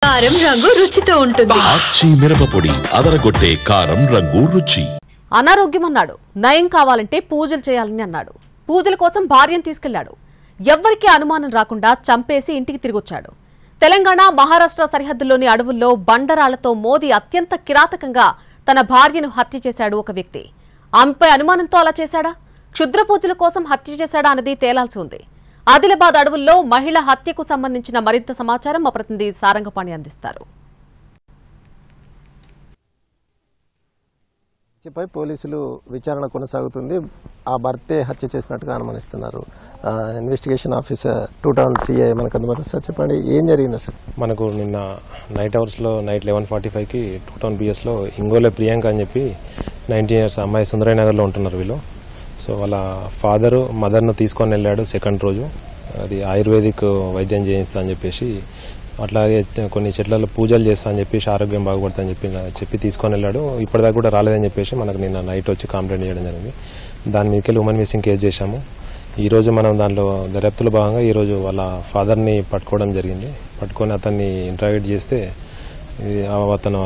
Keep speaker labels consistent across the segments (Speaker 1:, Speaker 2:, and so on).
Speaker 1: కారం రంగు రుచితో ఉంటుంది.
Speaker 2: ఆచి మిరపపొడి అదరగొట్టే కారం రంగు రుచి.
Speaker 3: అనారోగ్యం అన్నాడు. నయం కావాలంటే పూజలు చేయాలని అన్నాడు. పూజల కోసం భార్యను తీసుకెళ్లాడు. ఎవ్వరికీ అనుమానం రాకుండా చంపేసి ఇంటికి తిరిగొచ్చాడు. తెలంగాణ మహారాష్ట్ర సరిహద్దుల్లోని అడవుల్లో బండరాళ్లతో మోదీ అత్యంత కిరాతకంగా తన భార్యను హత్య చేశాడు ఒక వ్యక్తి. ఆమెపై అనుమానంతో అలా చేశాడా, క్షుద్ర పూజల కోసం హత్య చేశాడా అన్నది తేలాల్సి ఉంది. ఆదిలాబాద్ అడవుల్లో మహిళ హత్యకు సంబంధించిన మరింత సమాచారం మా ప్రతినిధి సారంగపాణి అందిస్తారు.
Speaker 4: పోలీసులు విచారణ కొనసాగుతుంది. ఆ భర్తే హత్య చేసినట్టుగా అనుమానిస్తున్నారు. ఇన్వెస్టిగేషన్ ఆఫీసర్ 2 టౌన్ సిఐ మనకు అందుబాటులో. సార్ చెప్పండి, ఏం జరిగింది సార్?
Speaker 5: మనకు నిన్న నైట్ 11:45కి 2 టౌన్ బిఎస్లో ఇంగోలే ప్రియాంక అని చెప్పి 19 years అమ్మాయి సుందరనగర్లో ఉంటున్నారు వీళ్ళు. సో వాళ్ళ ఫాదరు మదర్ను తీసుకొని వెళ్ళాడు సెకండ్ రోజు. అది ఆయుర్వేదిక్ వైద్యం చేయిస్తా అని చెప్పేసి, అట్లాగే కొన్ని చెట్లలో పూజలు చేస్తా అని చెప్పేసి ఆరోగ్యం బాగుపడతా అని చెప్పి తీసుకొని వెళ్ళాడు. ఇప్పటిదాకా కూడా రాలేదని చెప్పేసి మనకు నిన్న నైట్ వచ్చి కంప్లైంట్ చేయడం జరిగింది. దాని మీదకి ఉమెన్ మిస్సింగ్ కేసు చేశాము. ఈరోజు మనం దాంట్లో దర్యాప్తులో భాగంగా ఈరోజు వాళ్ళ ఫాదర్ని పట్టుకోవడం జరిగింది. పట్టుకొని అతన్ని ఇంటరాగేట్ చేస్తే అతను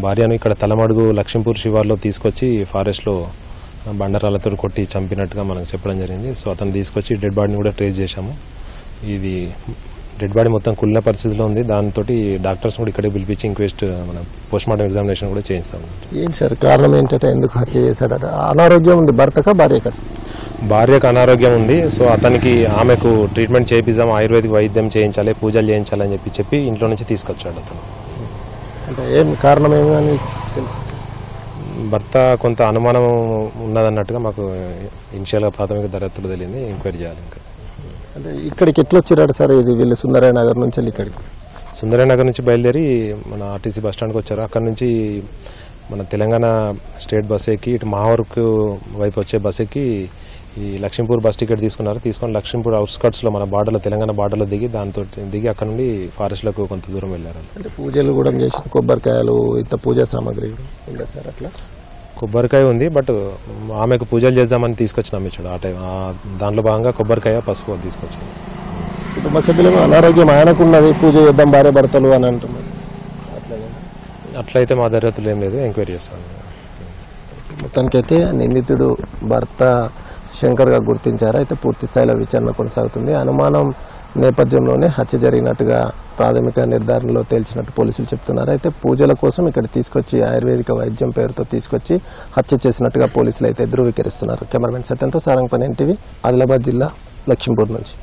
Speaker 5: భార్యను ఇక్కడ తలమడుగు లక్ష్మీపూర్ శివార్లో తీసుకొచ్చి ఫారెస్ట్లో బండరాలతో కొట్టి చంపినట్టుగా మనకు చెప్పడం జరిగింది. సో అతను తీసుకొచ్చి డెడ్ బాడీని కూడా ట్రేస్ చేశాము. ఇది డెడ్ బాడీ మొత్తం కుళ్ళిన పరిస్థితిలో ఉంది. దాంతో డాక్టర్స్ కూడా ఇక్కడే పిలిపించి ఇంక్వెస్ట్ మన పోస్ట్మార్టం ఎగ్జామినేషన్ కూడా చేయిస్తాము.
Speaker 4: ఏంటి సార్ కారణం ఏంటంటే, ఎందుకు హత్య చేశాడట? అనారోగ్యం ఉంది భర్తకా భార్యకా?
Speaker 5: భార్యకు అనారోగ్యం ఉంది. సో అతనికి ఆమెకు ట్రీట్మెంట్ చేయిద్దాం, ఆయుర్వేదిక్ వైద్యం చేయించాలి, పూజలు చేయించాలని చెప్పి ఇంట్లో నుంచి తీసుకొచ్చాడు అతను.
Speaker 4: అంటే ఏం కారణం ఏమని తెలుసు?
Speaker 5: భర్త కొంత అనుమానం ఉన్నదన్నట్టుగా మాకు ఇనిషియల్గా ప్రాథమిక దర్యాప్తులో తెలియంది. ఎంక్వైరీ చేయాలి. ఇంకా
Speaker 4: అంటే ఇక్కడికి ఎట్లా వచ్చారు సార్? ఇది వీళ్ళు సుందరనగర్ నుంచి ఇక్కడికి
Speaker 5: సుందరనగర్ నుంచి బయలుదేరి మన ఆర్టీసీ బస్ స్టాండ్కి వచ్చారు. అక్కడ నుంచి మన తెలంగాణ స్టేట్ బస్ ఎక్కి ఇటు మహావర్క్ వైపు వచ్చే బస్ ఎక్కి ఈ లక్ష్మీపూర్ బస్ టికెట్ తీసుకున్నారు. తీసుకొని లక్ష్మీపూర్ అవుట్స్కట్స్లో మన బార్డర్లో తెలంగాణ బార్డర్లో దిగి అక్కడ నుండి ఫారెస్ట్లకు కొంత దూరం వెళ్ళారు.
Speaker 4: అంటే పూజలు కూడా చేసి కొబ్బరికాయలు ఇంత పూజా సామాగ్రి ఉందా సార్? అట్లా
Speaker 5: కొబ్బరికాయ ఉంది, బట్ ఆమెకు పూజలు చేద్దామని తీసుకొచ్చినాం ఇచ్చాడు. ఆ టైం దాంట్లో భాగంగా కొబ్బరికాయ పసుపు తీసుకొచ్చాను.
Speaker 4: కుటుంబ సభ్యులు అనారోగ్యం ఆయనకున్నది, పూజ చేద్దాం భార్య భర్తలు అని అంటున్నారు.
Speaker 5: అట్లయితే మా దర్యాప్తులు ఏం లేదు, ఎంక్వైరీ చేస్తాను.
Speaker 4: మొత్తానికైతే నిందితుడు భర్త శంకర్గా గుర్తించారు. అయితే పూర్తి స్థాయిలో విచారణ కొనసాగుతుంది. అనుమానం నేపథ్యంలోనే హత్య జరిగినట్టుగా ప్రాథమిక నిర్ధారణలో తేల్చినట్టు పోలీసులు చెప్తున్నారు. అయితే పూజల కోసం ఇక్కడ తీసుకొచ్చి ఆయుర్వేదిక వైద్యం పేరుతో తీసుకొచ్చి హత్య చేసినట్టుగా పోలీసులు అయితే ధృవీకరిస్తున్నారు. కెమెరామెన్ సత్యంతో సారంగపాణి, ఎన్టీవీ, ఆదిలాబాద్ జిల్లా లక్ష్మీపూర్ నుంచి.